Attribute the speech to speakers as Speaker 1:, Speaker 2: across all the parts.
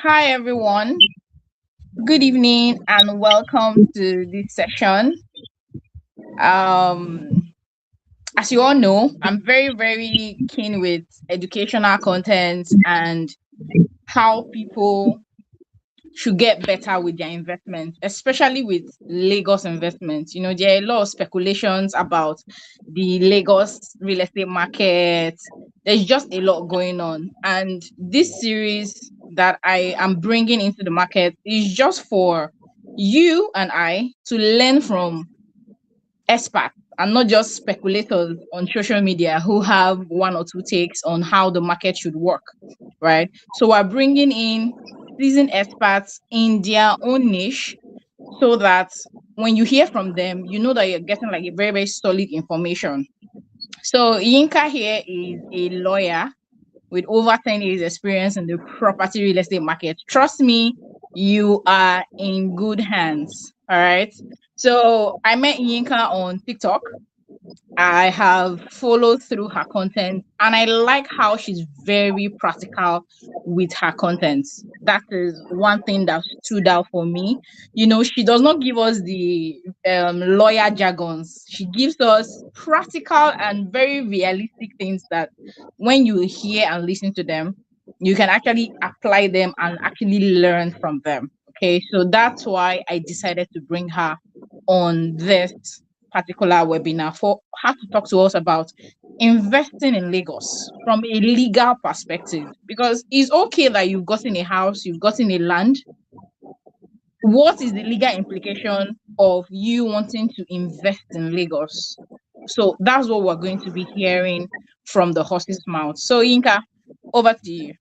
Speaker 1: Hi, everyone. Good evening and welcome to this session. Um, as you all know, I'm very, very keen with educational content and how people should get better with their investments, especially with Lagos investments. There are a lot of speculations about the Lagos real estate market. There's just a lot going on. And this series that I am bringing into the market is just for you and I to learn from experts and not just speculators on social media who have one or two takes on how the market should work, right? So we're bringing in seasoned experts in their own niche so that when you hear from them, you know that you're getting like a very, very solid information. So Yinka here is a lawyer with over 10 years experience in the property real estate market. Trust me, you are in good hands. All right. So I met Yinka on TikTok. I have followed through her content and I like how she's very practical with her content. That is one thing that stood out for me. She does not give us the lawyer jargons. She gives us practical and very realistic things that when you hear and listen to them, you can actually apply them and actually learn from them. Okay, so that's why I decided to bring her on this particular webinar for her to talk to us about investing in Lagos from a legal perspective. Because it's okay that you've gotten a house, you've gotten a land. What is the legal implication of you wanting to invest in Lagos? So that's what we're going to be hearing from the horse's mouth. So, Inka, over to you.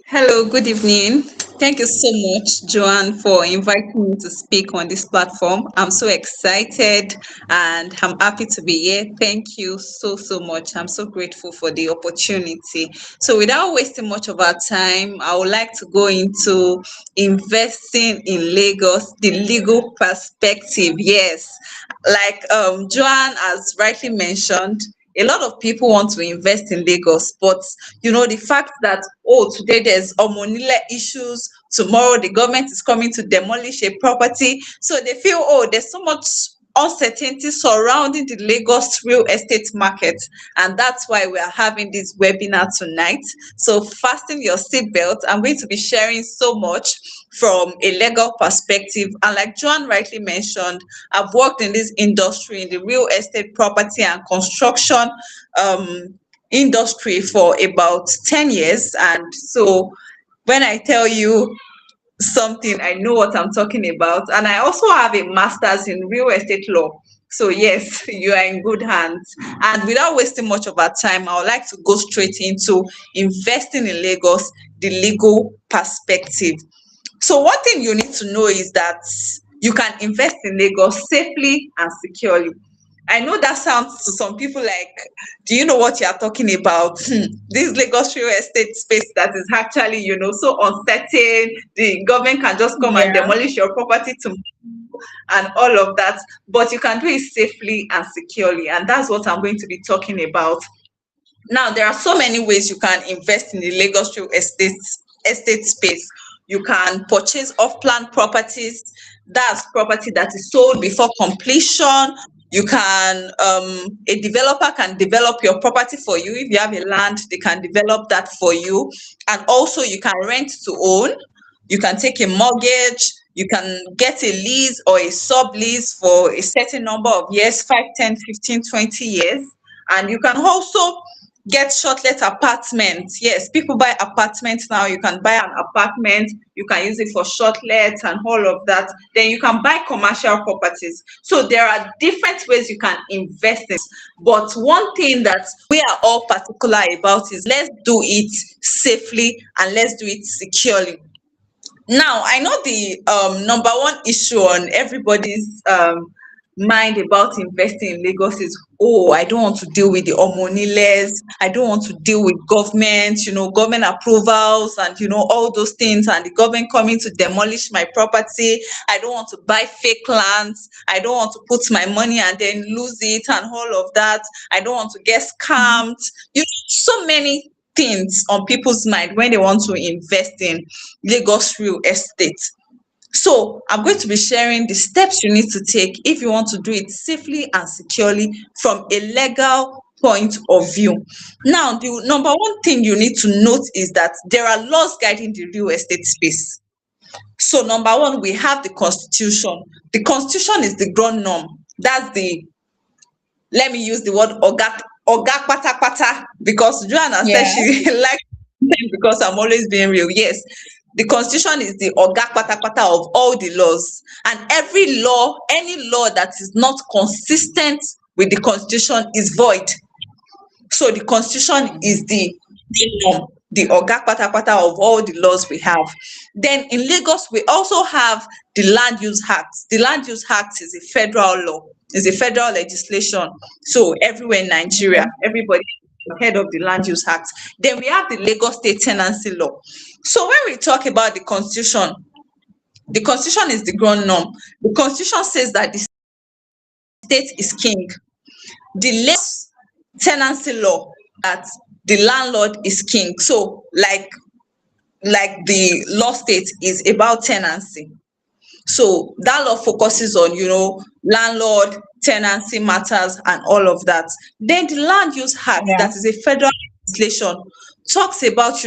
Speaker 2: Hello, good evening. Thank you so much, Joanne, for inviting me to speak on this platform. I'm so excited and I'm happy to be here. Thank you so much. I'm so grateful for the opportunity. So, without wasting much of our time, I would like to go into investing in Lagos, the legal perspective. Yes, like Joanne has rightly mentioned, a lot of people want to invest in Lagos, but the fact that, oh, today there's Omonile issues, tomorrow the government is coming to demolish a property, so they feel, oh, there's so much uncertainty surrounding the Lagos real estate market, and that's why we are having this webinar tonight. So fasten your seatbelt. I'm going to be sharing so much from a legal perspective, and like Joan rightly mentioned, I've worked in this industry, in the real estate, property and construction industry for about 10 years. And so when I tell you something, I know what I'm talking about. And I also have a master's in real estate law. So, yes, you are in good hands. And without wasting much of our time, I would like to go straight into investing in Lagos, the legal perspective. So, one thing you need to know is that you can invest in Lagos safely and securely. I know that sounds to some people like, do you know what you are talking about? This Lagos real estate space that is actually, so uncertain. The government can just come and
Speaker 1: Yeah.
Speaker 2: demolish your property to and all of that. But you can do it safely and securely. And that's what I'm going to be talking about. Now, there are so many ways you can invest in the Lagos real estate space. You can purchase off-plan properties. That's property that is sold before completion. You can a developer can develop your property for you. If you have a land, they can develop that for you. And also you can rent to own. You can take a mortgage. You can get a lease or a sublease for a certain number of years, 5, 10, 15, 20 years. And you can also get short-let apartments. Yes, people buy apartments now. You can buy an apartment, you can use it for short-let and all of that. Then you can buy commercial properties. So there are different ways you can invest in. But one thing that we are all particular about is let's do it safely and let's do it securely. Now, I know the number one issue on everybody's mind about investing in Lagos is, oh, I don't want to deal with the Omoniles. I don't want to deal with government, government approvals and, all those things, and the government coming to demolish my property. I don't want to buy fake lands. I don't want to put my money and then lose it and all of that. I don't want to get scammed. So many things on people's mind when they want to invest in Lagos real estate. So I'm going to be sharing the steps you need to take if you want to do it safely and securely from a legal point of view. Now, the number one thing you need to note is that there are laws guiding the real estate space. So number one, we have the constitution. The constitution is the ground norm. That's the, let me use the word oga pata pata, because Joanna said
Speaker 1: Yeah.
Speaker 2: she likes it because I'm always being real. Yes, the constitution is the oga pata pata of all the laws, and every law, any law that is not consistent with the constitution is void. So the constitution is the norm, the oga pata pata of all the laws we have. Then in Lagos, we also have the Land Use Act. The Land Use Act is a federal law, is a federal legislation. So everywhere in Nigeria, everybody heard of the Land Use Act. Then we have the Lagos State Tenancy Law. So when we talk about the constitution is the ground norm. The constitution says that the state is king. The Lagos tenancy law, that the landlord is king. So like the law state is about tenancy. So that law focuses on, landlord, tenancy matters and all of that. Then the Land Use Act,
Speaker 1: Yeah.
Speaker 2: that is a federal legislation, talks about,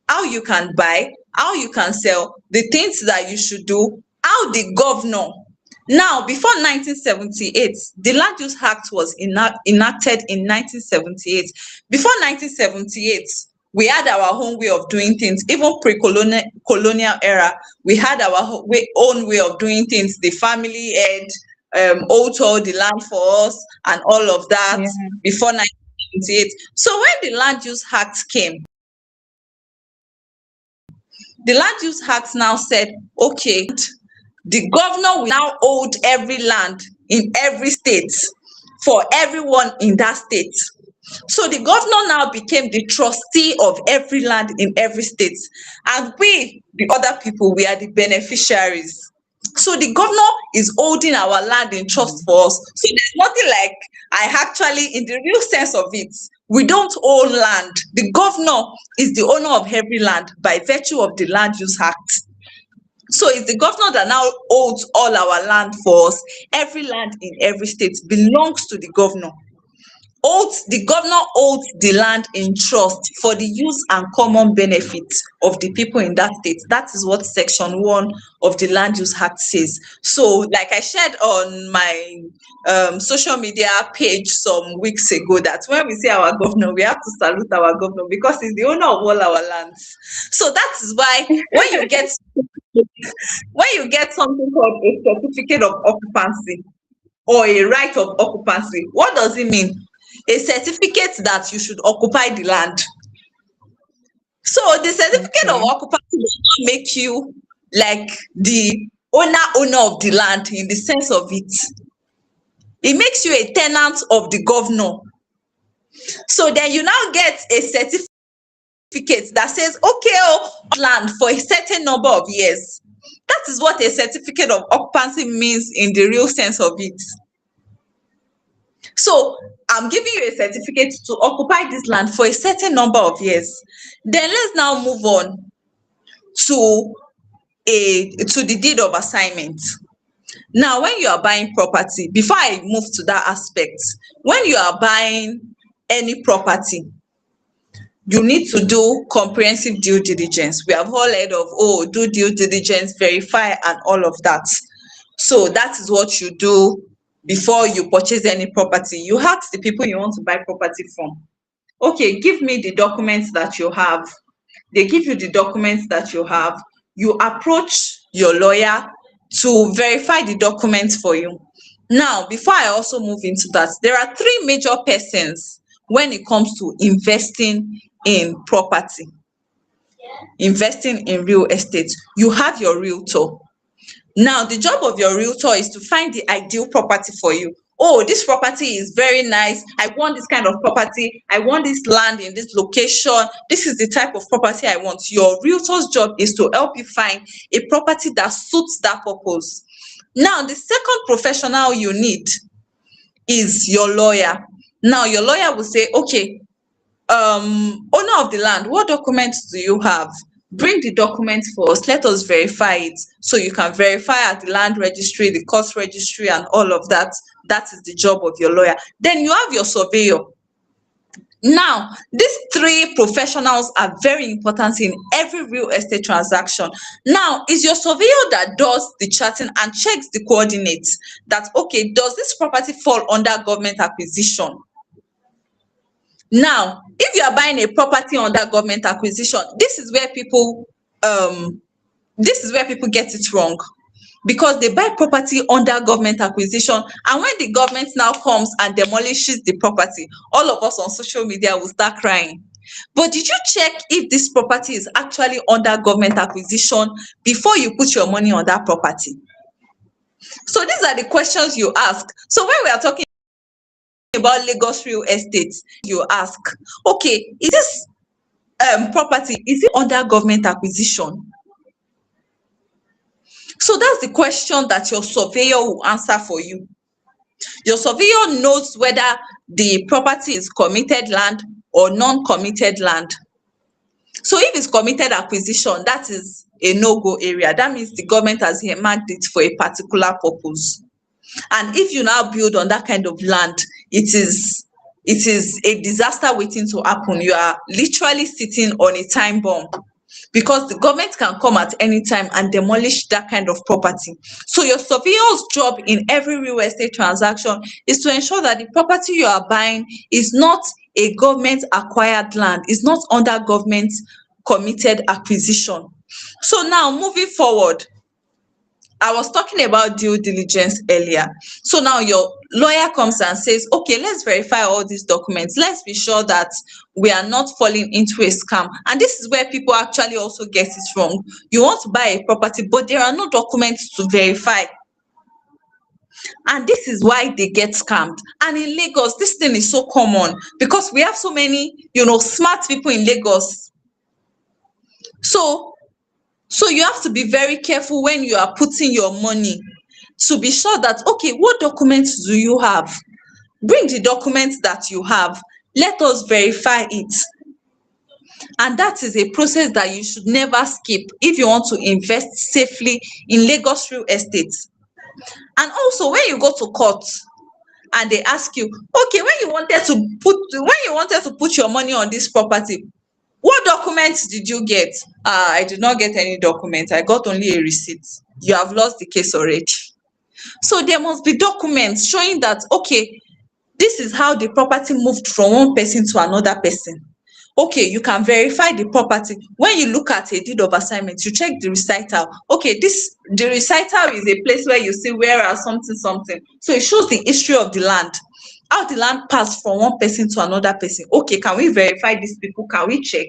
Speaker 2: how you can buy, how you can sell, the things that you should do, how the governor. Now, before 1978, the Land Use Act was enacted in 1978. Before 1978, we had our own way of doing things. Even pre-colonial era, we had our own way of doing things. The family had owed all the land for us and all of that
Speaker 1: Yeah.
Speaker 2: before 1978. So when the Land Use Act came, the Land Use Act now said, okay, the governor will now hold every land in every state for everyone in that state. So the governor now became the trustee of every land in every state. And we, the other people, we are the beneficiaries. So the governor is holding our land in trust for us. So there's nothing like, I actually, in the real sense of it, we don't own land. The governor is the owner of every land by virtue of the Land Use Act. So it's the governor that now owns all our land for us. Every land in every state belongs to the governor. The governor holds the land in trust for the use and common benefit of the people in that state. That is what Section 1 of the Land Use Act says. So, like I shared on my social media page some weeks ago, that when we say our governor, we have to salute our governor because he's the owner of all our lands. So that is why when you get something called a certificate of occupancy or a right of occupancy, what does it mean? A certificate that you should occupy the land. So the certificate of occupancy does not make you like the owner of the land in the sense of it. It makes you a tenant of the governor. So then you now get a certificate that says, okay, land for a certain number of years. That is what a certificate of occupancy means in the real sense of it. So I'm giving you a certificate to occupy this land for a certain number of years. Then let's now move on to the deed of assignment. Now, when you are buying property, before I move to that aspect, when you are buying any property, you need to do comprehensive due diligence. We have all heard of, do due diligence, verify, and all of that. So that is what you do before you purchase any property. You ask the people you want to buy property from, okay, give me the documents that you have. They give you the documents that you have. You approach your lawyer to verify the documents for you. Now, before I also move into that, there are three major persons when it comes to investing in property, investing in real estate. You have your realtor. Now, the job of your realtor is to find the ideal property for you. Oh, this property is very nice. I want this kind of property. I want this land in this location. This is the type of property I want. Your realtor's job is to help you find a property that suits that purpose. Now, the second professional you need is your lawyer. Now, your lawyer will say, okay, Owner of the land, what documents do you have? Bring the documents for us. Let us verify it. So you can verify at the land registry, the court registry, and all of that. That is the job of your lawyer. Then you have your surveyor. Now, these three professionals are very important in every real estate transaction. Now, is your surveyor that does the charting and checks the coordinates that, okay, does this property fall under government acquisition? Now, if you are buying a property under government acquisition, this is where people get it wrong, because they buy property under government acquisition, and when the government now comes and demolishes the property, all of us on social media will start crying. But did you check if this property is actually under government acquisition before you put your money on that property? So these are the questions you ask. So when we are talking about Lagos real estate, you ask, okay, is this property, is it under government acquisition? So that's the question that your surveyor will answer for you. Your surveyor knows whether the property is committed land or non-committed land. So if it's committed acquisition, that is a no-go area. That means the government has earmarked it for a particular purpose. And if you now build on that kind of land, it is a disaster waiting to happen. You are literally sitting on a time bomb, because the government can come at any time and demolish that kind of property. So your surveyor's job in every real estate transaction is to ensure that the property you are buying is not a government acquired land, is not under government committed acquisition. So now moving forward, I was talking about due diligence earlier. So now your lawyer comes and says, okay, let's verify all these documents. Let's be sure that we are not falling into a scam. And this is where people actually also get it wrong. You want to buy a property, but there are no documents to verify. And this is why they get scammed. And in Lagos, this thing is so common because we have so many, smart people in Lagos. So you have to be very careful when you are putting your money, to be sure that, okay, what documents do you have? Bring the documents that you have. Let us verify it. And that is a process that you should never skip if you want to invest safely in Lagos real estate. And also, when you go to court and they ask you, okay, when you wanted to put your money on this property, what documents did you get? I did not get any documents. I got only a receipt. You have lost the case already. So there must be documents showing that, okay, this is how the property moved from one person to another person. Okay, you can verify the property. When you look at a deed of assignment, you check the recital. Okay, the recital is a place where you see whereas something. So it shows the history of the land, how the land passed from one person to another person. Okay, can we verify these people? Can we check?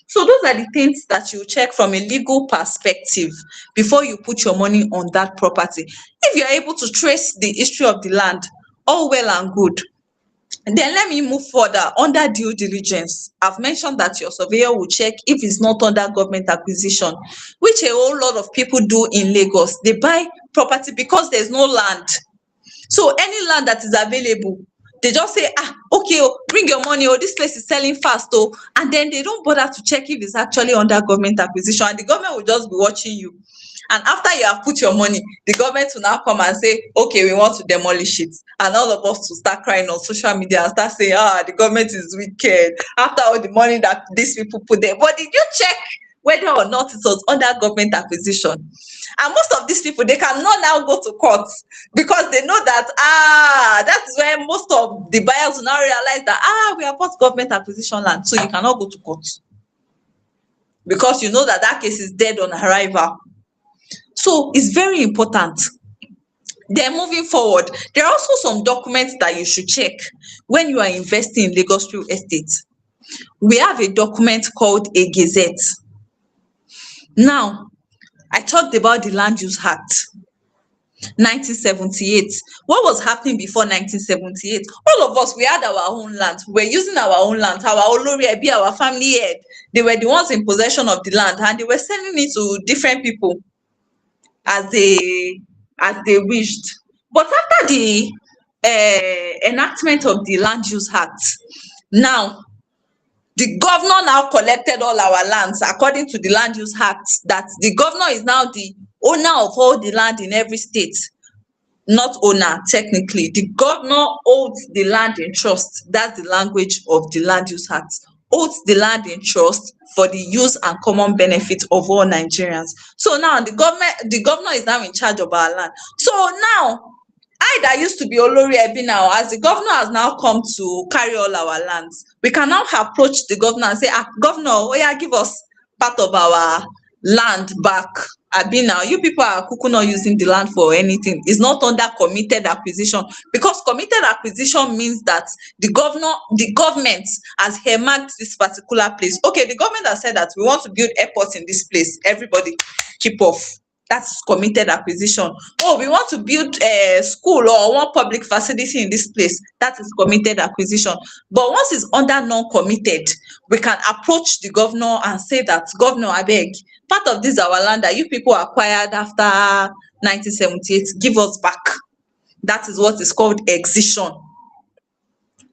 Speaker 2: So those are the things that you check from a legal perspective before you put your money on that property. If you are able to trace the history of the land, all well and good. Then let me move further. Under due diligence, I've mentioned that your surveyor will check if it's not under government acquisition, which a whole lot of people do in Lagos. They buy property because there's no land. So any land that is available, they just say, okay, bring your money, this place is selling fast, and then they don't bother to check if it's actually under government acquisition, and the government will just be watching you. And after you have put your money, the government will now come and say, okay, we want to demolish it. And all of us will start crying on social media and start saying, the government is wicked after all the money that these people put there. But did you check whether or not it was under government acquisition? And most of these people, they cannot now go to court because they know that, that's where most of the buyers will now realize that, we have bought government acquisition land. So you cannot go to court because you know that case is dead on arrival. So it's very important. Then moving forward, there are also some documents that you should check when you are investing in Lagos real estate. We have a document called a gazette. Now, I talked about the Land Use Act, 1978. What was happening before 1978? All of us, we had our own land. We were using our own land. Our olori ebi, our family head, they were the ones in possession of the land, and they were selling it to different people as they wished. But after the enactment of the Land Use Act, now The governor now collected all our lands according to the Land Use Act, that the governor is now the owner of all the land in every state. Not owner, technically. The governor holds the land in trust. That's the language of the Land Use Act. Holds the land in trust for the use and common benefit of all Nigerians. So now the governor is now in charge of our land. So now, I that used to be Olori Ebi now, as the governor has now come to carry all our lands, we can now approach the governor and say, governor, oh yeah, give us part of our land back. Abi now, you people are kuku not using the land for anything. It's not under committed acquisition, because committed acquisition means that the government has earmarked this particular place. Okay, the government has said that we want to build airports in this place. Everybody keep off. That's committed acquisition. Oh, we want to build a school or one public facility in this place. That is committed acquisition. But once it's under non-committed, we can approach the governor and say that, governor, abeg, part of this our land that you people acquired after 1978, give us back. That is what is called excision.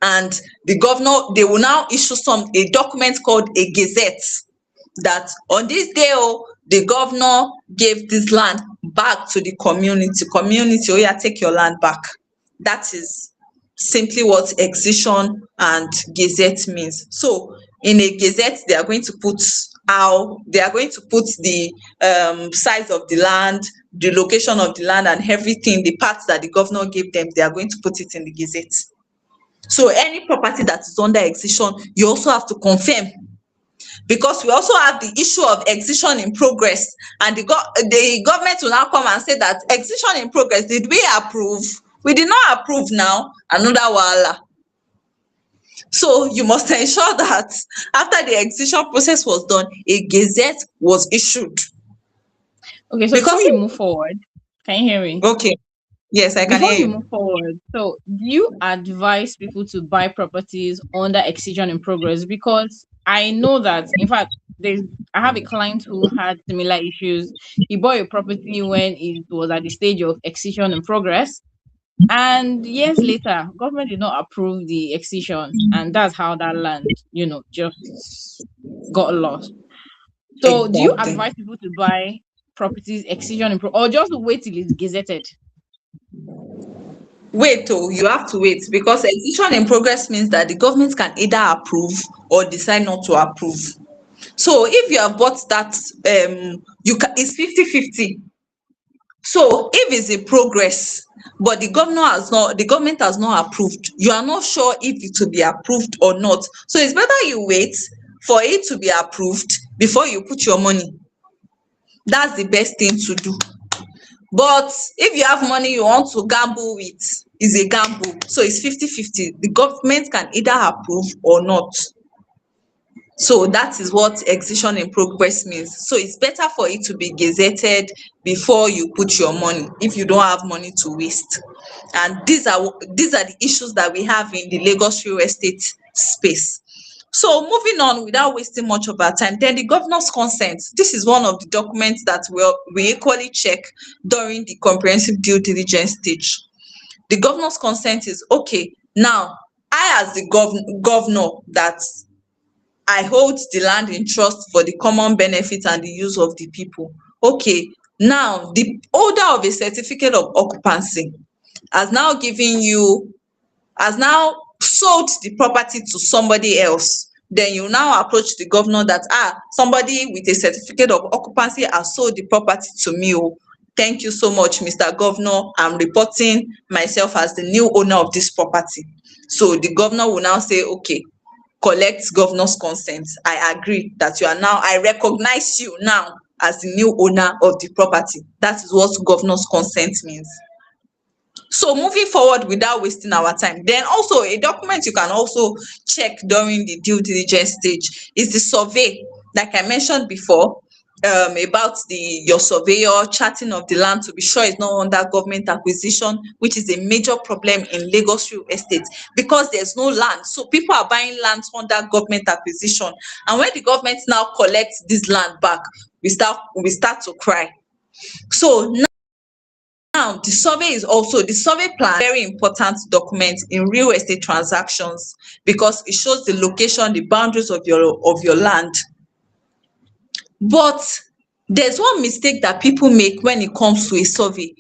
Speaker 2: And the governor, they will now issue a document called a gazette, that on this day, the governor gave this land back to the community. Oh yeah, take your land back. That is simply what excision and gazette means. So in a gazette, they are going to put the size of the land, the location of the land, and everything, the parts that the governor gave them, they are going to put it in the gazette. So any property that is under excision, you also have to confirm, because we also have the issue of excision in progress, and the government will now come and say that excision in progress, did we approve? We did not approve. Now another wahala. So you must ensure that after the excision process was done, a gazette was issued.
Speaker 1: Okay, so before you move forward, can you hear me?
Speaker 2: Okay. Yes, I can hear you.
Speaker 1: Before you move forward, so do you advise people to buy properties under excision in progress? Because I know that, in fact, I have a client who had similar issues. He bought a property when it was at the stage of excision in progress, and years later, government did not approve the excision, and that's how that land, just got lost. So, do you advise people to buy properties excision in progress, or just wait till it's gazetted?
Speaker 2: Wait, you have to wait, because excision in progress means that the government can either approve or decide not to approve. So if you have bought that, it's 50-50. So if it's in progress, but the government has not approved, you are not sure if it will be approved or not. So it's better you wait for it to be approved before you put your money. That's the best thing to do. But if you have money you want to gamble with, it's a gamble. So it's 50-50. The government can either approve or not. So that is what excision in progress means. So it's better for it to be gazetted before you put your money, if you don't have money to waste. And these are the issues that we have in the Lagos real estate space. So moving on without wasting much of our time, then the governor's consent. This is one of the documents that we equally check during the comprehensive due diligence stage. The governor's consent is, okay, now I, as the governor, that I hold the land in trust for the common benefit and the use of the people. Okay, now the holder of a certificate of occupancy has now sold the property to somebody else. Then you now approach the governor that, somebody with a certificate of occupancy has sold the property to me. Thank you so much, Mr. Governor. I'm reporting myself as the new owner of this property. So the governor will now say, okay, collect governor's consent. I agree that I recognize you now as the new owner of the property. That is what governor's consent means. So moving forward without wasting our time, then also a document you can also check during the due diligence stage is the survey, like I mentioned before, about your surveyor charting of the land to be sure it's not under government acquisition, which is a major problem in Lagos real estate, because there's no land. So people are buying land under government acquisition, and when the government now collects this land back, we start to cry. So now Now, the survey plan, very important document in real estate transactions because it shows the location, the boundaries of your land. But there's one mistake that people make when it comes to a survey.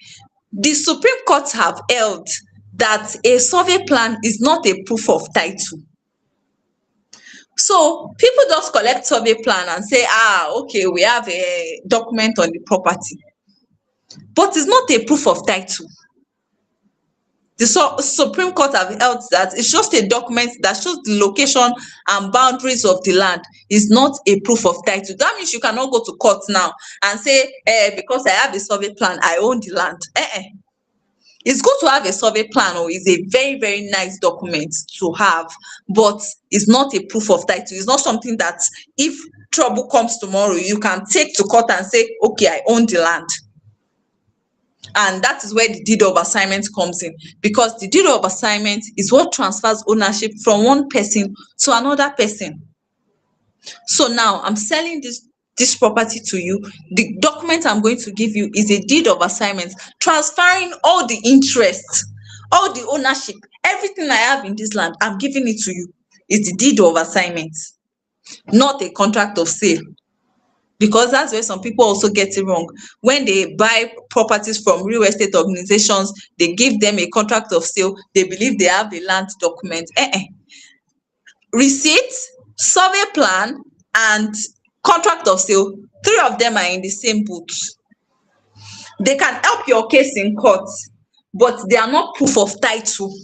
Speaker 2: The Supreme Court have held that a survey plan is not a proof of title. So people just collect survey plan and say, okay, we have a document on the property, but it's not a proof of title. The Supreme Court have held that it's just a document that shows the location and boundaries of the land. Is not a proof of title. That means you cannot go to court now and say, because I have a survey plan, I own the land. It's good to have a survey plan, or it's a very, very nice document to have, but it's not a proof of title. It's not something that if trouble comes tomorrow, you can take to court and say, okay, I own the land. And that is where the deed of assignment comes in, because the deed of assignment is what transfers ownership from one person to another person. So now I'm selling this property to you. The document I'm going to give you is a deed of assignment, transferring all the interest, all the ownership, everything I have in this land, I'm giving it to you. It's the deed of assignment, not a contract of sale. Because that's where some people also get it wrong. When they buy properties from real estate organizations, they give them a contract of sale, they believe they have the land document. Receipt, survey plan, and contract of sale, 3 of them are in the same boot. They can help your case in court, but they are not proof of title.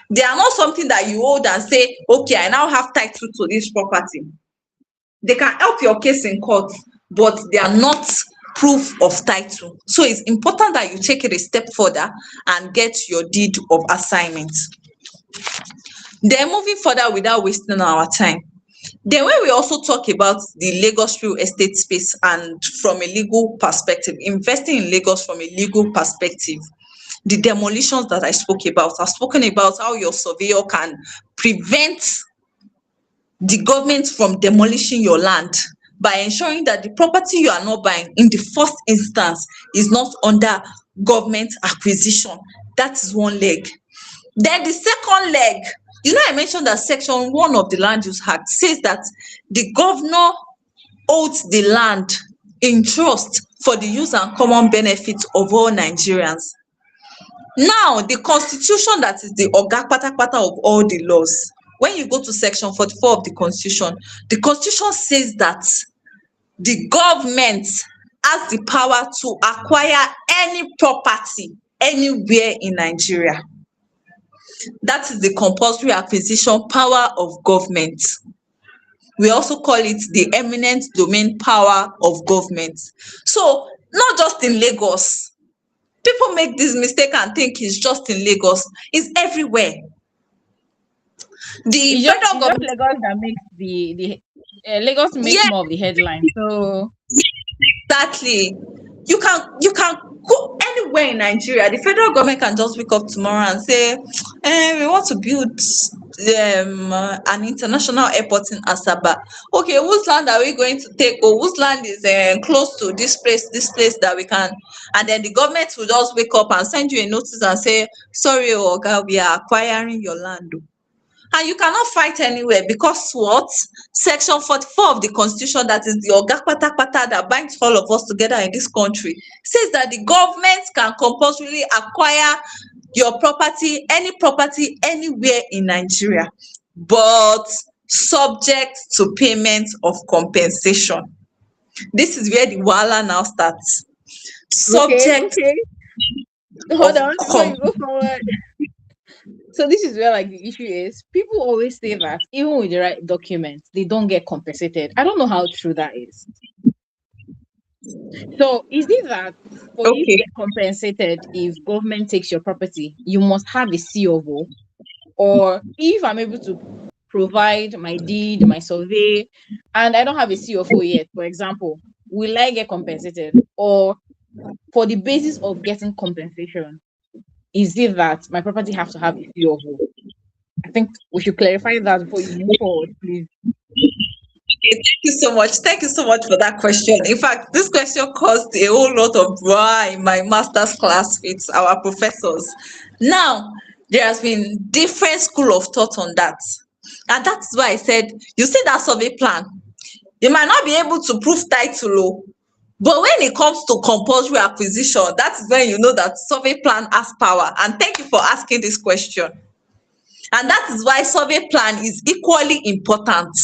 Speaker 2: They are not something that you hold and say, okay, I now have title to this property. They can help your case in court, but they are not proof of title. So it's important that you take it a step further and get your deed of assignment. Then moving further without wasting our time. Then when we also talk about the Lagos real estate space and from a legal perspective, investing in Lagos from a legal perspective, the demolitions that I spoke about, I've spoken about how your surveyor can prevent the government from demolishing your land by ensuring that the property you are not buying in the first instance is not under government acquisition. That is one leg. Then the second leg, I mentioned that Section 1 of the Land Use Act says that the governor owns the land in trust for the use and common benefit of all Nigerians. Now, the constitution, that is the oga patapata of all the laws, when you go to Section 44 of the constitution says that the government has the power to acquire any property anywhere in Nigeria. That is the compulsory acquisition power of government. We also call it the eminent domain power of government. So not just in Lagos. People make this mistake and think it's just in Lagos. It's everywhere. The federal government,
Speaker 1: Lagos that makes the Lagos makes more of the headline. So
Speaker 2: exactly. You can go anywhere in Nigeria. The federal government can just wake up tomorrow and say, we want to build an international airport in Asaba. Okay, whose land are we going to take? Or whose land is close to this place that we can? And then the government will just wake up and send you a notice and say, sorry, Oga, we are acquiring your land. And you cannot fight anywhere because what? Section 44 of the constitution, that is the oga patapata that binds all of us together in this country, says that the government can compulsorily acquire your property, any property anywhere in Nigeria, but subject to payment of compensation. This is where the wahala now starts. Subject.
Speaker 1: Okay. Hold on, before you go forward. So this is where the issue is. People always say that even with the right documents, they don't get compensated. I don't know how true that is. So is it that for you to get compensated if government takes your property, you must have a C of O? Or if I'm able to provide my deed, my survey, and I don't have a C of O yet, for example, will I get compensated? Or for the basis of getting compensation, is it that my property has to have a C of O? I think we should clarify that before you move forward, please.
Speaker 2: Okay, thank you so much. Thank you so much for that question. In fact, this question caused a whole lot of blah in my master's class with our professors. Now, there has been different school of thought on that. And that's why I said, you see that survey plan, you might not be able to prove title, oh, but when it comes to compulsory acquisition, that's when you know that survey plan has power. And thank you for asking this question. And that is why survey plan is equally important.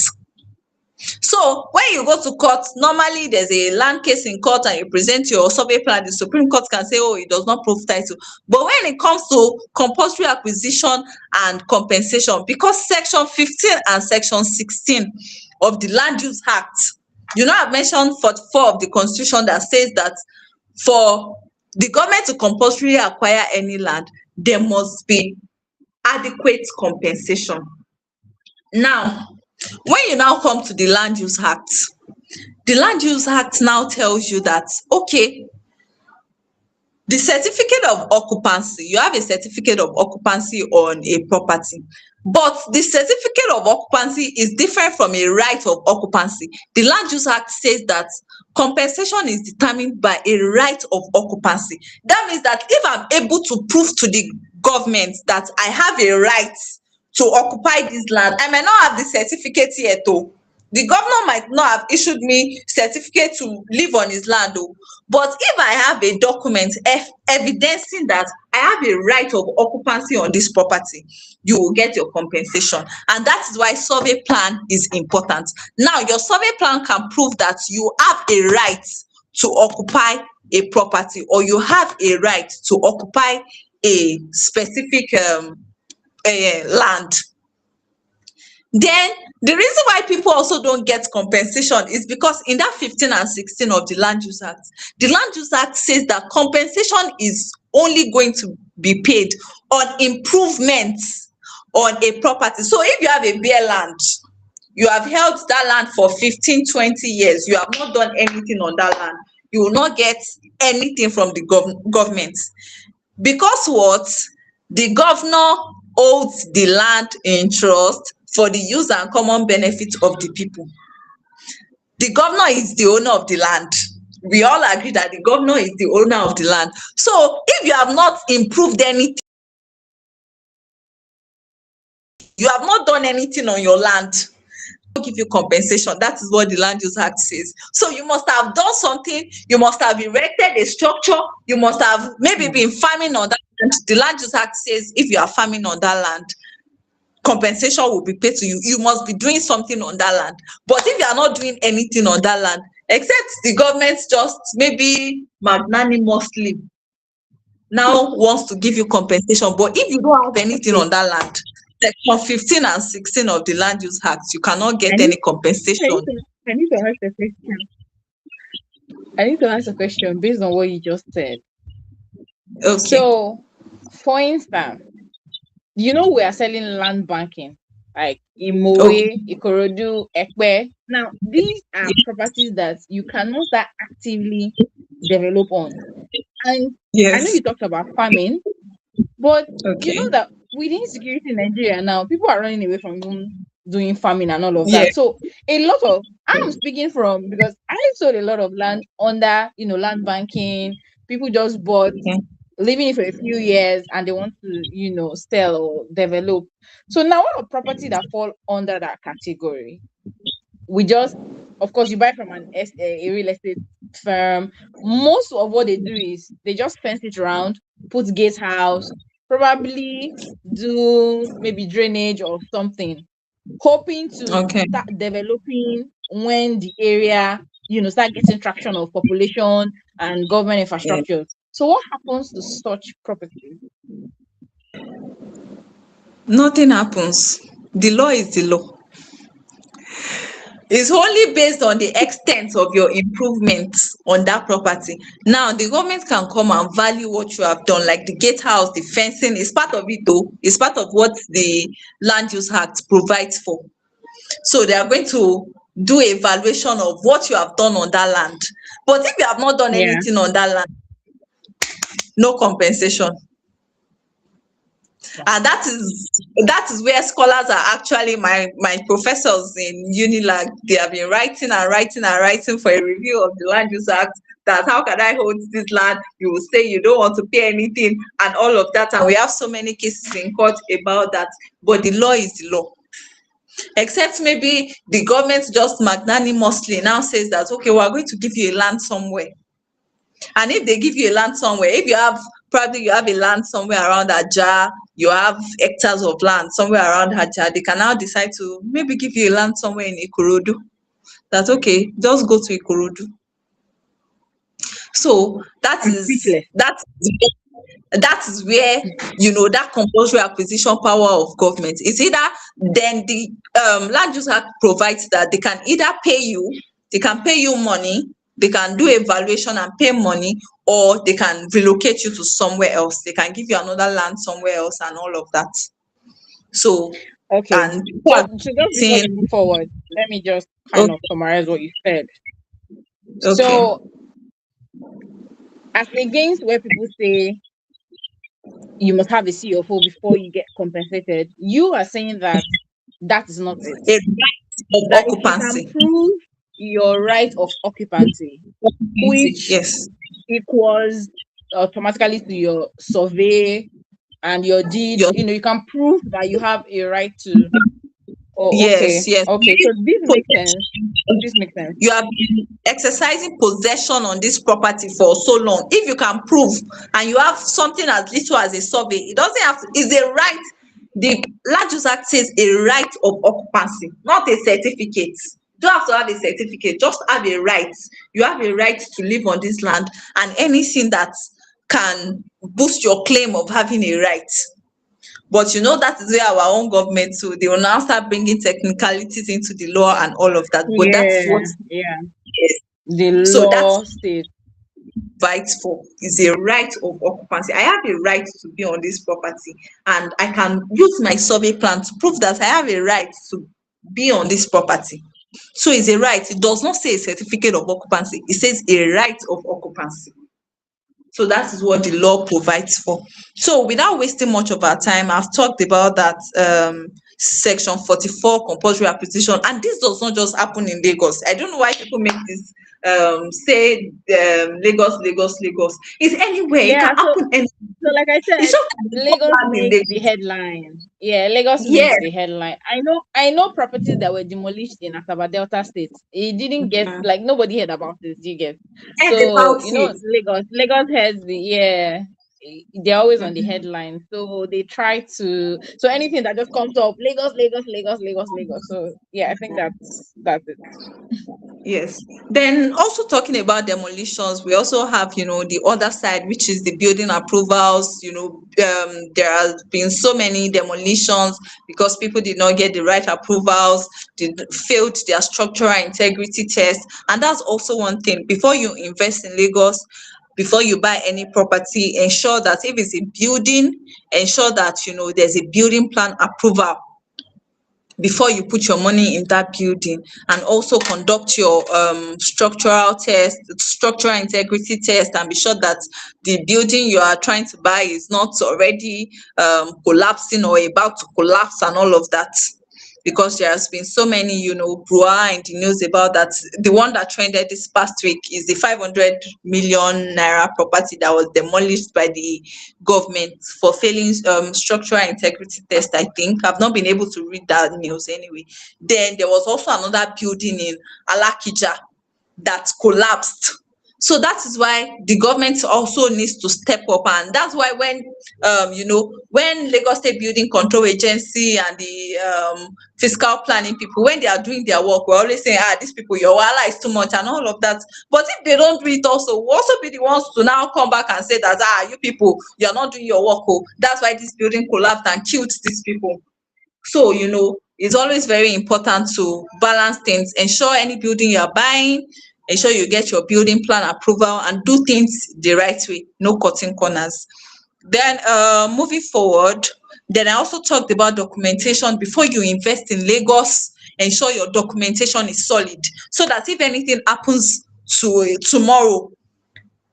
Speaker 2: So when you go to court, normally there's a land case in court and you present your survey plan, the Supreme Court can say, oh, it does not prove title. But when it comes to compulsory acquisition and compensation, because section 15 and section 16 of the Land Use Act, you know, I've mentioned 44 of the Constitution that says that for the government to compulsorily acquire any land, there must be adequate compensation. Now, when you now come to the Land Use Act now tells you that, okay, the certificate of occupancy, you have a certificate of occupancy on a property, but the certificate of occupancy is different from a right of occupancy. The Land Use Act says that compensation is determined by a right of occupancy. That means that if I'm able to prove to the government that I have a right to occupy this land, I might not have the certificate yet though. The governor might not have issued me certificate to live on his land though. But if I have a document evidencing that I have a right of occupancy on this property, you will get your compensation. And that is why survey plan is important. Now, your survey plan can prove that you have a right to occupy a property, or you have a right to occupy a specific land. Then the reason why people also don't get compensation is because in that 15 and 16 of the Land Use Act, the Land Use Act says that compensation is only going to be paid on improvements on a property. So if you have a bare land, you have held that land for 15, 20 years, you have not done anything on that land, you will not get anything from the government. Because what? The governor holds the land in trust for the use and common benefit of the people. The governor is the owner of the land. We all agree that the governor is the owner of the land. So if you have not improved anything, you have not done anything on your land, give you compensation. That is what the Land Use Act says. So you must have done something, you must have erected a structure, you must have maybe been farming on that land. The Land Use Act says if you are farming on that land, compensation will be paid to you. You must be doing something on that land. But if you are not doing anything on that land, except the government just maybe magnanimously now wants to give you compensation, but if you don't have anything on that land, section 15 and 16 of the Land Use Act, you cannot get any compensation.
Speaker 1: I need to ask a question. I need to ask a question based on what you just said.
Speaker 2: Okay.
Speaker 1: So, for instance, you know we are selling land banking, like Imowe, Ikorodu, Ekpe. Now, these are properties that you cannot start actively develop on. And I know you talked about farming, but you know that with insecurity in Nigeria now, people are running away from doing farming and all of that. So a lot of, I'm speaking from, because I sold a lot of land under, land banking. People just bought, living it for a few years, and they want to, sell or develop. So now all the property that fall under that category, we just, of course, you buy from a real estate firm. Most of what they do is they just fence it around, put gate house, probably do maybe drainage or something, hoping to start developing when the area, start getting traction of population and government infrastructure. So what happens to such property?
Speaker 2: Nothing happens. The law is the law. It's only based on the extent of your improvements on that property. Now, the government can come and value what you have done, like the gatehouse, the fencing is part of it though. It's part of what the Land Use Act provides for. So they are going to do a valuation of what you have done on that land. But if you have not done anything on that land, no compensation.
Speaker 1: Wow.
Speaker 2: And that is where scholars are actually my professors in Unilag. They have been writing and writing and writing for a review of the Land Use Act, that how can I hold this land? You will say you don't want to pay anything and all of that. And we have so many cases in court about that. But the law is the law. Except maybe the government just magnanimously now says that, okay, we are going to give you a land somewhere. And if they give you a land somewhere, if you have, probably you have a land somewhere around Aja, you have hectares of land somewhere around Aja, they can now decide to maybe give you a land somewhere in Ikorodu. That's okay, just go to Ikorodu. So that
Speaker 1: I'm
Speaker 2: is
Speaker 1: speechless.
Speaker 2: that is where, that compulsory acquisition power of government is either, then the land use act provides that they can pay you money, they can do evaluation and pay money, or they can relocate you to somewhere else, they can give you another land somewhere else and all of that. So,
Speaker 1: Okay.
Speaker 2: and
Speaker 1: So,
Speaker 2: people are
Speaker 1: just before you
Speaker 2: saying,
Speaker 1: move forward, let me just kind of
Speaker 2: okay,
Speaker 1: summarize what you said.
Speaker 2: okay,
Speaker 1: So, as against where people say you must have a CFO before you get compensated, you are saying that that is not it.
Speaker 2: a right of
Speaker 1: That if you can
Speaker 2: occupancy.
Speaker 1: prove your right of occupancy, which
Speaker 2: Yes,
Speaker 1: equals automatically to your survey and your deed,
Speaker 2: your
Speaker 1: you can prove that you have a right to. Oh,
Speaker 2: yes,
Speaker 1: okay.
Speaker 2: yes.
Speaker 1: Okay. So this makes sense. This makes sense.
Speaker 2: You have been exercising possession on this property for so long. If you can prove, and you have something as little as a survey, it doesn't have to, it's a right. The Land Use Act says a right of occupancy, not a certificate. You don't have to have a certificate, just have a right. You have a right to live on this land, and anything that can boost your claim of having a right. But that is where our own government too, they will now start bringing technicalities into the law and all of that. But that is what,
Speaker 1: Yeah. Yeah.
Speaker 2: yes.
Speaker 1: The
Speaker 2: So that's
Speaker 1: law states.
Speaker 2: fight for, is a right of occupancy. I have a right to be on this property, and I can use my survey plan to prove that I have a right to be on this property. So it's a right. It does not say a certificate of occupancy. It says a right of occupancy. So that is what the law provides for. So without wasting much of our time, I've talked about that section 44 compulsory acquisition, and this does not just happen in Lagos. I don't know why people make this say Lagos, Lagos, Lagos. It's anywhere. It
Speaker 1: Yeah.
Speaker 2: can happen anywhere.
Speaker 1: So like I
Speaker 2: It's
Speaker 1: said,
Speaker 2: just like the
Speaker 1: Lagos
Speaker 2: land in
Speaker 1: makes the
Speaker 2: Lagos.
Speaker 1: headline. Yeah, Lagos makes
Speaker 2: Yes.
Speaker 1: the headline. I know properties that were demolished in Asaba Delta State. It didn't get,
Speaker 2: Mhm.
Speaker 1: like, nobody heard about it, you get.
Speaker 2: Heard
Speaker 1: So,
Speaker 2: about it.
Speaker 1: Lagos has the, yeah, they're always on the
Speaker 2: Mhm.
Speaker 1: headline. So they try to, so anything that just comes up, Lagos, Lagos, Lagos, Lagos, Lagos. So yeah, I think that's it.
Speaker 2: Yes. Then also talking about demolitions, we also have, the other side, which is the building approvals. There has been so many demolitions because people did not get the right approvals, did failed their structural integrity test. And that's also one thing. Before you invest in Lagos, before you buy any property, ensure that if it's a building, ensure that, there's a building plan approval before you put your money in that building, and also conduct your structural integrity test, and be sure that the building you are trying to buy is not already collapsing or about to collapse and all of that. Because there has been so many, brouhaha in the news about that. The one that trended this past week is the 500 million naira property that was demolished by the government for failing structural integrity test. I think I've not been able to read that news anyway. Then there was also another building in Alakija that collapsed. So that is why the government also needs to step up, and that's why when Lagos State Building Control Agency and the fiscal planning people, when they are doing their work, we're always saying, these people, your wahala is too much and all of that. But if they don't do it also, we'll also be the ones to now come back and say that, you people, you're not doing your work. Oh, that's why this building collapsed and killed these people. So, it's always very important to balance things. Ensure any building you are buying, ensure you get your building plan approval, and do things the right way, no cutting corners. Then moving forward, then I also talked about documentation. Before you invest in Lagos, ensure your documentation is solid, so that if anything happens to tomorrow,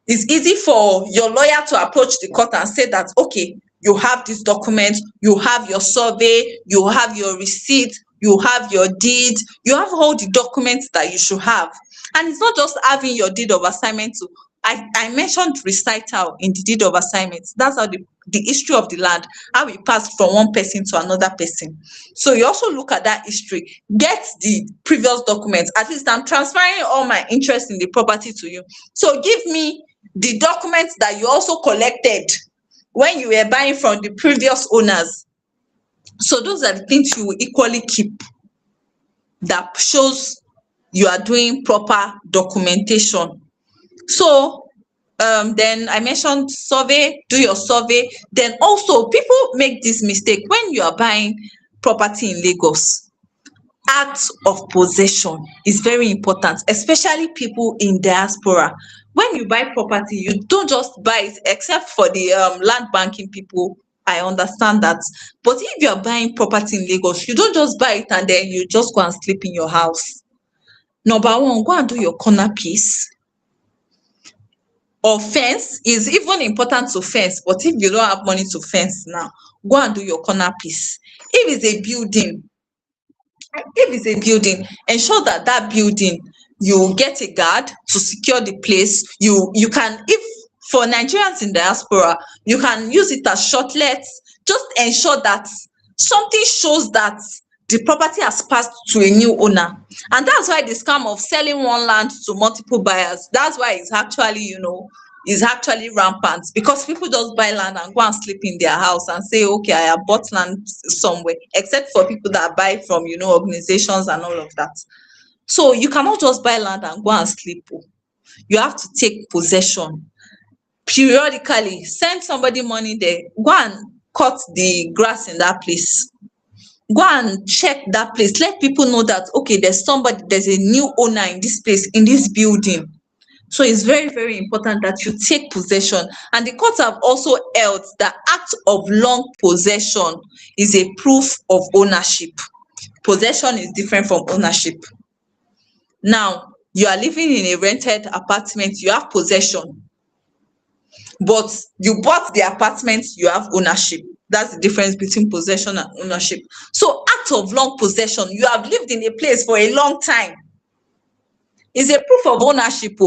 Speaker 2: it's easy for your lawyer to approach the court and say that, okay, you have this document, you have your survey, you have your receipt, you have your deed, you have all the documents that you should have. And it's not just having your deed of assignment to, I mentioned recital in the deed of assignment. That's how the history of the land, how it passed from one person to another person. So you also look at that history, get the previous documents. At least I'm transferring all my interest in the property to you. So give me the documents that you also collected when you were buying from the previous owners. So those are the things you will equally keep, that shows you are doing proper documentation. So then I mentioned survey, do your survey. Then also people make this mistake when you are buying property in Lagos. Act of possession is very important, especially people in diaspora. When you buy property, you don't just buy it, except for the land banking people. I understand that. But if you are buying property in Lagos, you don't just buy it and then you just go and sleep in your house. Number one, go and do your corner piece. Or fence is even important to fence, but if you don't have money to fence now, go and do your corner piece. If it's a building, ensure that that building, you get a guard to secure the place. You can, if for Nigerians in diaspora, you can use it as shortlets. Just ensure that something shows that the property has passed to a new owner. And that's why the scam of selling one land to multiple buyers, that's why it's actually, is actually rampant, because people just buy land and go and sleep in their house and say, okay, I have bought land somewhere, except for people that buy from, organizations and all of that. So you cannot just buy land and go and sleep. You have to take possession. Periodically, send somebody money there. Go and cut the grass in that place. Go and check that place. Let people know that, okay, there's a new owner in this place, in this building. So it's very, very important that you take possession. And the courts have also held that act of long possession is a proof of ownership. Possession is different from ownership. Now, you are living in a rented apartment, you have possession, but you bought the apartment, you have ownership. That's the difference between possession and ownership. So act of long possession, you have lived in a place for a long time, is a proof of ownership.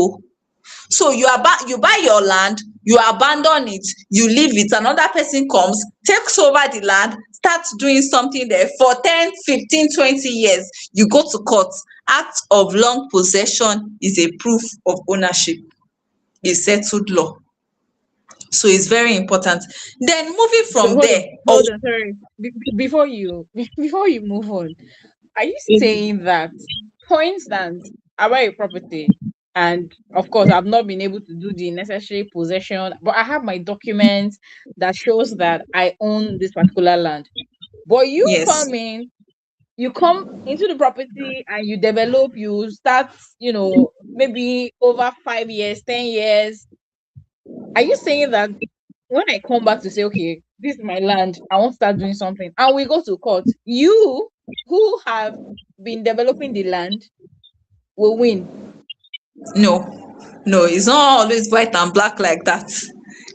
Speaker 2: So you buy your land, you abandon it, you leave it, another person comes, takes over the land, starts doing something there for 10, 15, 20 years. You go to court. Act of long possession is a proof of ownership. It's settled law. So it's very important. Then moving
Speaker 1: So
Speaker 2: from
Speaker 1: hold
Speaker 2: there.
Speaker 1: on, hold on, sorry. Before you before you move on, are you saying that, for instance, I buy a property and of course I've not been able to do the necessary possession, but I have my documents that shows that I own this particular land. But
Speaker 2: Yes.
Speaker 1: you come into the property and you develop, you start, maybe over 5 years, 10 years. Are you saying that when I come back to say, okay, this is my land, I want to start doing something, and we go to court, you who have been developing the land will win?
Speaker 2: No, it's not always white and black like that.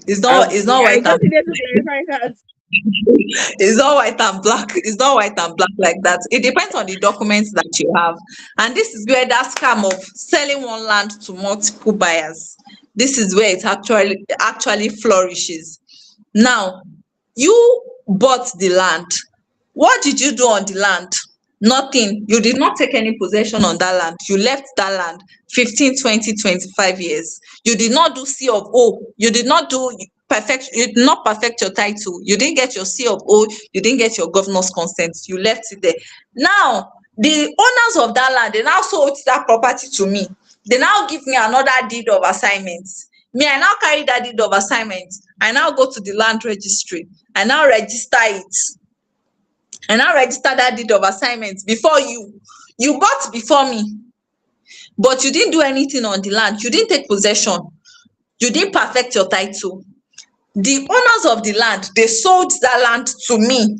Speaker 2: It's not
Speaker 1: I
Speaker 2: white and
Speaker 1: just needed to clarify that.
Speaker 2: it's not white and black. It's not white and black like that. It depends on the documents that you have. And this is where that scam of selling one land to multiple buyers, this is where it actually flourishes. Now, you bought the land. What did you do on the land? Nothing. You did not take any possession on that land. You left that land 15, 20, 25 years. You did not do C of O. You did not do perfect. You did not perfect your title. You didn't get your C of O. You didn't get your governor's consent. You left it there. Now, the owners of that land, they now sold that property to me. They now give me another deed of assignment. Me, I now carry that deed of assignment. I now go to the land registry. I now register it. I now register that deed of assignment before you. You bought before me, but you didn't do anything on the land. You didn't take possession. You didn't perfect your title. The owners of the land, they sold that land to me.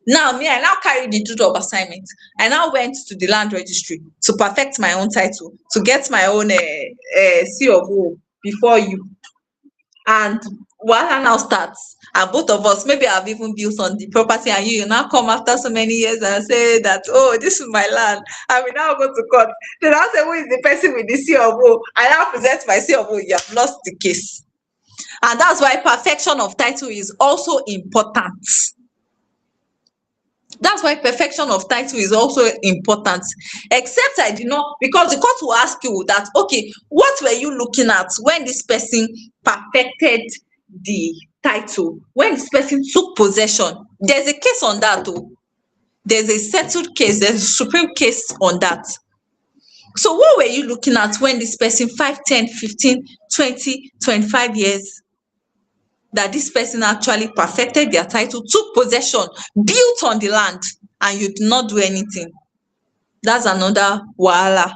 Speaker 2: Now, me, I now carry the deed of assignment. I now went to the land registry to perfect my own title, to get my own C of O before you. And wahala now starts, and both of us maybe have even built on the property, and you now come after so many years and say that, oh, this is my land, and we now go to court. They now say, who is the person with the C of O? I now present my C of O. You have lost the case. And that's why perfection of title is also important. That's why perfection of title is also important. Except I did not, because the court will ask you that, okay, what were you looking at when this person perfected the title, when this person took possession? There's a case on that, though. There's a settled case, there's a supreme case on that. So what were you looking at when this person 5, 10, 15, 20, 25 years that this person actually perfected their title, took possession, built on the land, and you did not do anything? That's another wahala.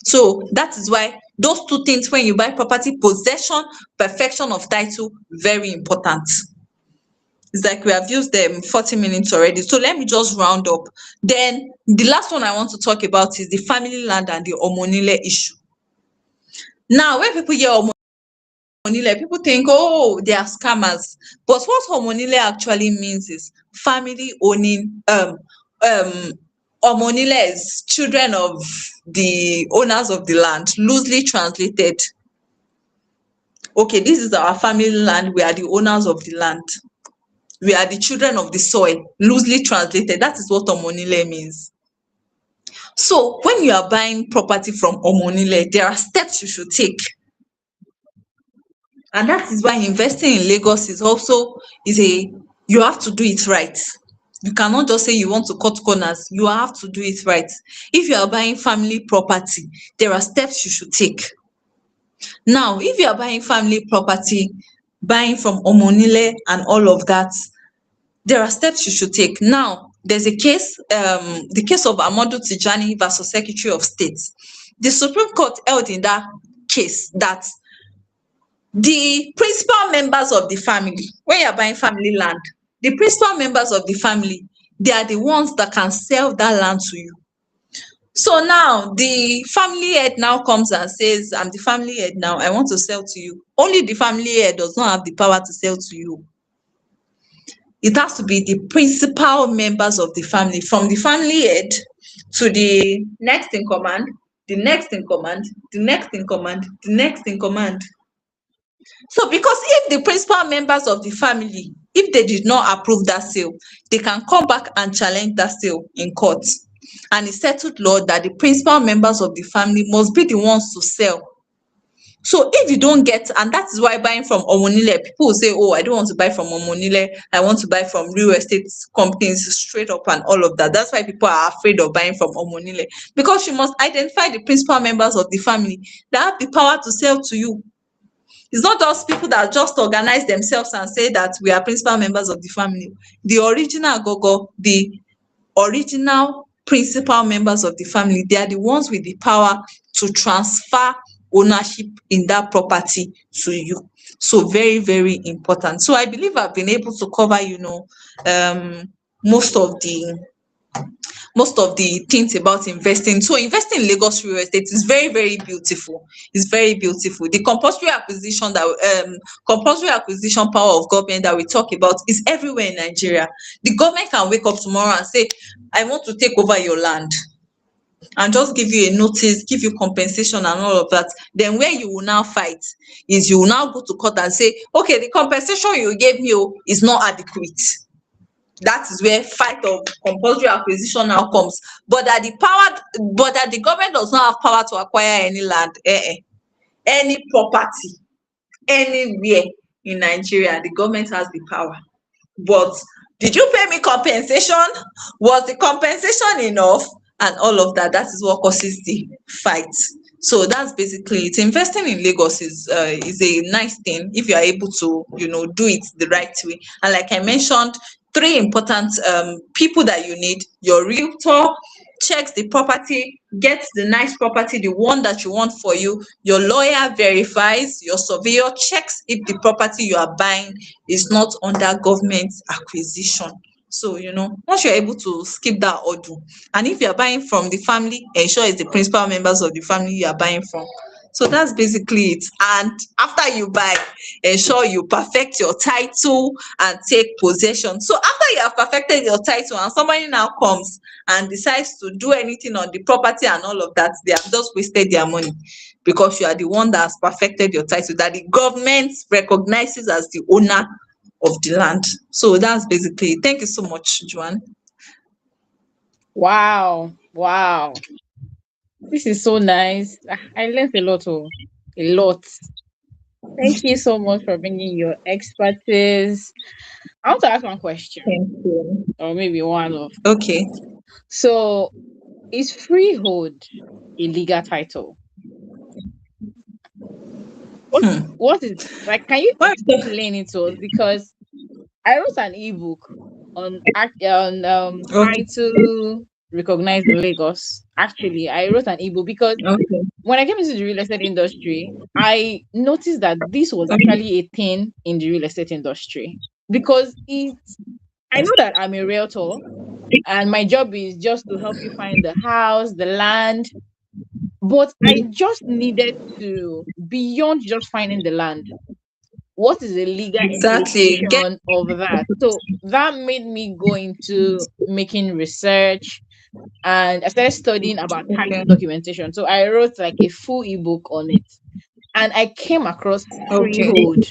Speaker 2: So that is why those two things, when you buy property, possession, perfection of title, very important. It's like we have used 40 minutes already. So let me just round up. Then the last one I want to talk about is the family land and the Omonile issue. Now, when people hear Omonile, people think, oh, they are scammers. But what Omonile actually means is family owning. Omonile is children of the owners of the land, loosely translated. Okay, this is our family land. We are the owners of the land. We are the children of the soil, loosely translated. That is what Omonile means. So when you are buying property from Omonile, there are steps you should take. And that is why investing in Lagos you have to do it right. You cannot just say you want to cut corners. You have to do it right. If you are buying family property, there are steps you should take. Now, if you are buying family property, buying from Omonile and all of that, there are steps you should take. Now, there's a case, the case of Amadou Tijani versus Secretary of State. The Supreme Court held in that case that the principal members of the family, when you're buying family land, the principal members of the family, they are the ones that can sell that land to you. So now the family head now comes and says, I'm the family head now, I want to sell to you. Only the family head does not have the power to sell to you. It has to be the principal members of the family, from the family head to the next in command, the next in command, the next in command, the next in command. So because if the principal members of the family, if they did not approve that sale, they can come back and challenge that sale in court. And it's settled law that the principal members of the family must be the ones to sell. So if you don't get, and that is why buying from Omonile, people will say, oh, I don't want to buy from Omonile, I want to buy from real estate companies straight up and all of that. That's why people are afraid of buying from Omonile, because you must identify the principal members of the family that have the power to sell to you. It's not just people that just organize themselves and say that we are principal members of the family. The original gogo, the original principal members of the family, they are the ones with the power to transfer ownership in that property to you. So very, very important. So I believe I've been able to cover, most of the things about investing. So investing in Lagos real estate is very, very beautiful. It's very beautiful. The compulsory acquisition power of government that we talk about is everywhere in Nigeria. The government can wake up tomorrow and say, I want to take over your land, and just give you a notice, give you compensation and all of that. Then where you will now fight is you will now go to court and say, okay, the compensation you gave me is not adequate. That is where fight of compulsory acquisition now comes. But that the government does not have power to acquire any land, any property, anywhere in Nigeria, the government has the power. But did you pay me compensation? Was the compensation enough? And all of that. That is what causes the fight. So that's basically it. Investing in Lagos is a nice thing if you are able to, do it the right way. And like I mentioned, 3 important people that you need: your realtor checks the property, gets the nice property, the one that you want for you. Your lawyer verifies, your surveyor checks if the property you are buying is not under government acquisition. So, once you're able to skip that order, and if you're buying from the family, ensure it's the principal members of the family you are buying from. So that's basically it. And after you buy, ensure you perfect your title and take possession. So after you have perfected your title and somebody now comes and decides to do anything on the property and all of that, they have just wasted their money, because you are the one that has perfected your title, that the government recognizes as the owner of the land. So that's basically it. Thank you so much, Joanne.
Speaker 1: Wow. Wow. This is so nice. I learned a lot. Oh, a lot. Thank you so much for bringing your expertise. I want to ask one question,
Speaker 2: Thank you.
Speaker 1: or maybe one of.
Speaker 2: Okay.
Speaker 1: So, is freehold a legal title? What
Speaker 2: Hmm.
Speaker 1: what is like? Can you
Speaker 2: Well,
Speaker 1: explain it to us? Because I wrote an ebook on
Speaker 2: okay.
Speaker 1: title recognized in Lagos. Actually, I wrote an ebook because
Speaker 2: Okay.
Speaker 1: when I came into the real estate industry, I noticed that this was
Speaker 2: Okay.
Speaker 1: actually a thing in the real estate industry because I know that I'm a realtor and my job is just to help you find the house, the land, but I just needed to, beyond just finding the land, what is the legal
Speaker 2: Exactly. Get
Speaker 1: implication of that? So that made me go into making research and I started studying about
Speaker 2: okay.
Speaker 1: title documentation. So I wrote like a full ebook on it and I came across
Speaker 2: Okay.
Speaker 1: freehold.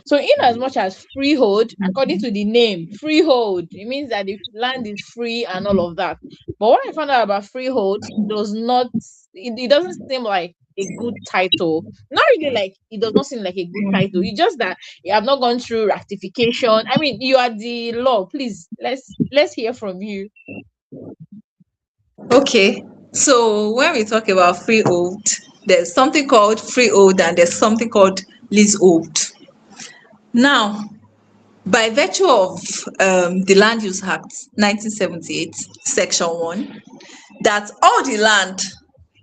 Speaker 1: So, in as much as freehold, according to the name, freehold, it means that the land is free and all of that. But what I found out about freehold does not, it doesn't seem like a good title. Not really like it does not seem like a good title. It's just that you have not gone through ratification. I mean, you are the law. Please, let's hear from you.
Speaker 2: Okay. So when we talk about freehold, there's something called freehold and there's something called leasehold. Now, by virtue of the Land Use Act 1978, Section 1, that all the land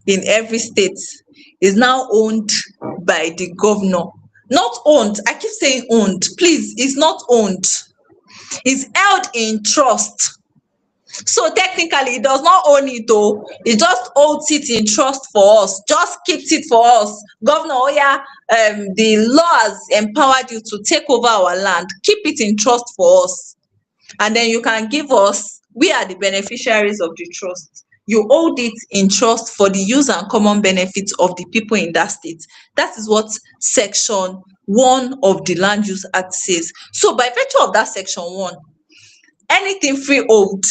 Speaker 2: in every state is now owned by the governor. Not owned. I keep saying owned. Please, it's not owned. It's held in trust. So technically, he does not own it oh, he just holds it in trust for us, just keeps it for us. Governor, oh yeah, the law has empowered you to take over our land, keep it in trust for us, and then you can give us, we are the beneficiaries of the trust. You hold it in trust for the use and common benefits of the people in that state. That is what section 1 of the Land Use Act says. So by virtue of that section 1, anything freehold,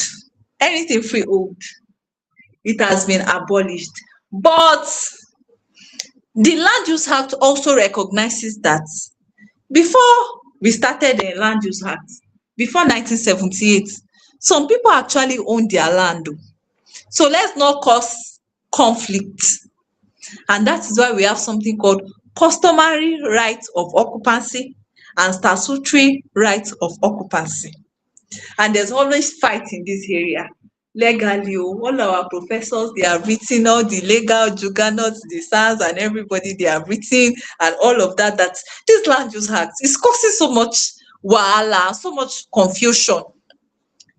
Speaker 2: anything freehold, it has been abolished. But the Land Use Act also recognizes that before we started the Land Use Act, before 1978, some people actually own their land. So let's not cause conflict. And that is why we have something called customary right of occupancy and statutory right of occupancy. And there's always fight in this area. Legally, all our professors, they have written, all the legal juggernauts, the SARS and everybody, they have written and all of that, that this Land Use Act is causing so much wahala, so much confusion.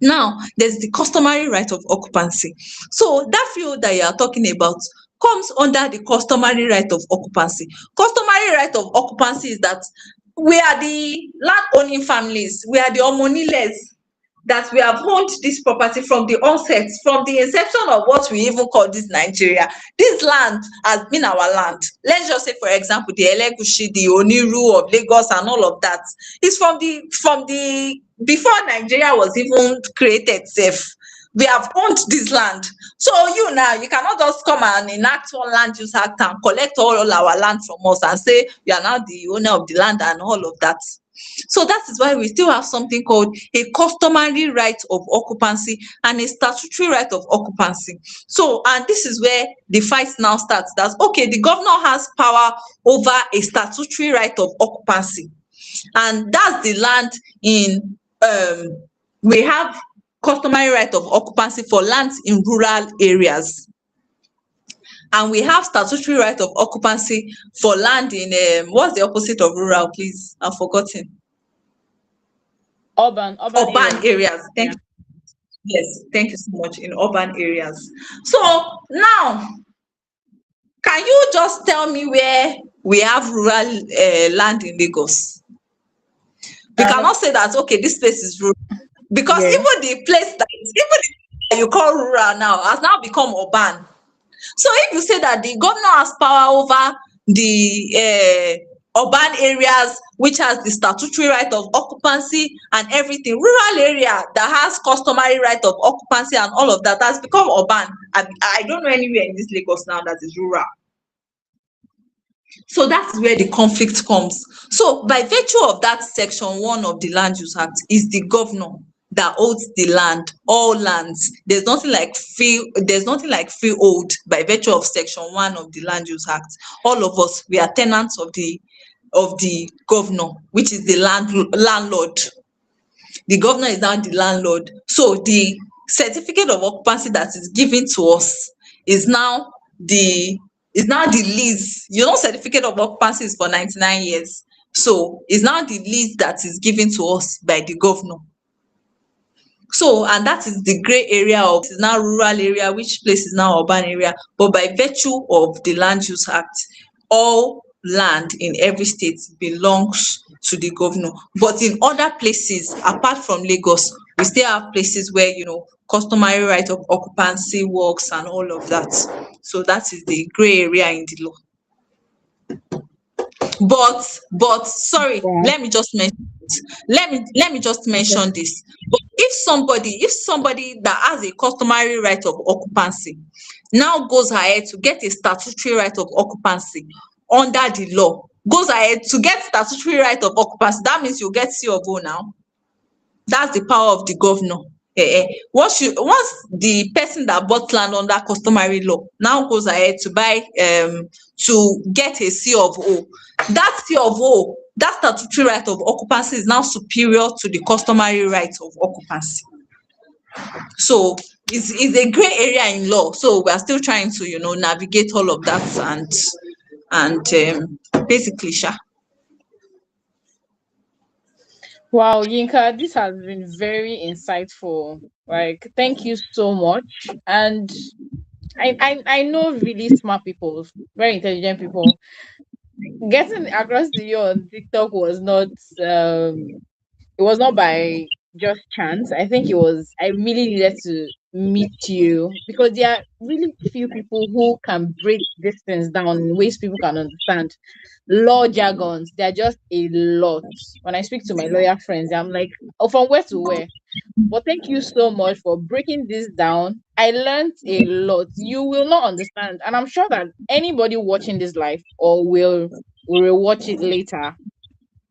Speaker 2: Now, there's the customary right of occupancy. So that field that you are talking about comes under the customary right of occupancy. Customary right of occupancy is that we are the land owning families, we are the omoniles, that we have owned this property from the onset, from the inception of what we even call this Nigeria. This land has been our land. Let's just say, for example, the Elegushi, the Oniru of Lagos and all of that. It's from the before Nigeria was even created sef. We have owned this land. So you now, you cannot just come and enact one Land Use Act and collect all our land from us and say you are now the owner of the land and all of that. So that is why we still have something called a customary right of occupancy and a statutory right of occupancy. So, and this is where the fight now starts. That okay, the governor has power over a statutory right of occupancy, and that's the land in we have customary right of occupancy for lands in rural areas, and we have statutory right of occupancy for land in what's the opposite of rural, please? I've forgotten.
Speaker 1: Urban
Speaker 2: Urban
Speaker 1: areas.
Speaker 2: areas. Thank
Speaker 1: Yeah.
Speaker 2: you. Yes, thank you so much. In urban areas. So now Can you just tell me where we have rural land in Lagos? We
Speaker 1: Um,
Speaker 2: cannot say that, okay, this place is rural, because
Speaker 1: yeah.
Speaker 2: even the place that you call rural now has now become urban. So if you say that the governor has power over the urban areas, which has the statutory right of occupancy and everything, rural area that has customary right of occupancy and all of that has become urban. I don't know anywhere in this Lagos now that is rural. So that's where the conflict comes. So by virtue of that section 1 of the Land Use Act, is the governor that owns the land, all lands. There's nothing like freehold by virtue of section 1 of the Land Use Act. All of us, we are tenants of the governor, which is the landlord. The governor is now the landlord. So the certificate of occupancy that is given to us is now the the lease. You know, certificate of occupancy is for 99 years. So it's now the lease that is given to us by the governor. So, and that is the gray area of is now rural area, which place is now urban area. But by virtue of the Land Use Act, all land in every state belongs to the governor. But in other places, apart from Lagos, we still have places where, customary right of occupancy works and all of that. So that is the gray area in the law. But sorry,
Speaker 1: Yeah.
Speaker 2: let me just
Speaker 1: Okay.
Speaker 2: mention this. But if somebody that has a customary right of occupancy now goes ahead to get a statutory right of occupancy under the law, goes ahead to get statutory right of occupancy, that means you get C of O now. That's the power of the governor. Once the person that bought land under customary law now goes ahead to buy to get a C of O, that C of O, that statutory right of occupancy is now superior to the customary right of occupancy. So it's a gray area in law. So we are still trying to navigate all of that and basically
Speaker 1: Wow, Yinka, this has been very insightful. Like, thank you so much. And I know really smart people, very intelligent people. Getting across to you on TikTok was not it was not by just chance. I think it was I really needed to meet you because there are really few people who can break these things down in ways people can understand. Law jargons, they're just a lot. When I speak to my lawyer friends, I'm like, oh, from where to where? But thank you so much for breaking this down. I learned a lot. You will not understand, and I'm sure that anybody watching this live or will watch it later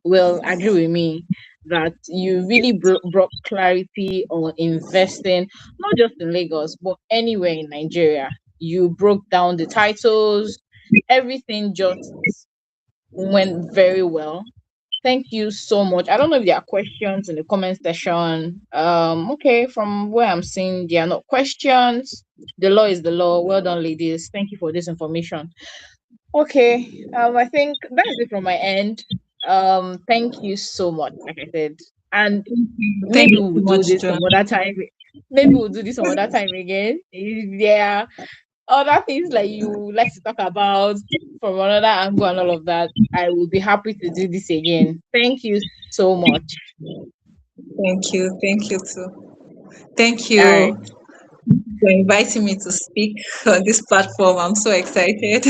Speaker 1: will agree with me that you really brought clarity on investing, not just in Lagos, but anywhere in Nigeria. You broke down the titles, everything just went very well. Thank you so much. I don't know if there are questions in the comment section. Okay, from where I'm seeing, there are no questions. The law is the law. Well done, ladies. Thank you for this information. Okay, I think that's it from my end. Thank you so much, like I said, and
Speaker 2: thank
Speaker 1: maybe
Speaker 2: you so
Speaker 1: we'll do
Speaker 2: much,
Speaker 1: this
Speaker 2: Joan.
Speaker 1: some other time. Maybe we'll do this some other time again. If there are other things like you like to talk about from another angle and all of that, I will be happy to do this again. Thank you so much.
Speaker 2: Thank you too. Thank
Speaker 1: All right.
Speaker 2: you for inviting me to speak on this platform. I'm so excited.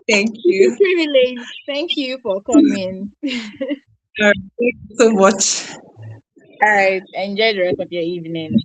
Speaker 2: Thank
Speaker 1: It's a
Speaker 2: you.
Speaker 1: privilege. Thank you for coming.
Speaker 2: All right, thank you so much.
Speaker 1: All right. Enjoy the rest of your evening.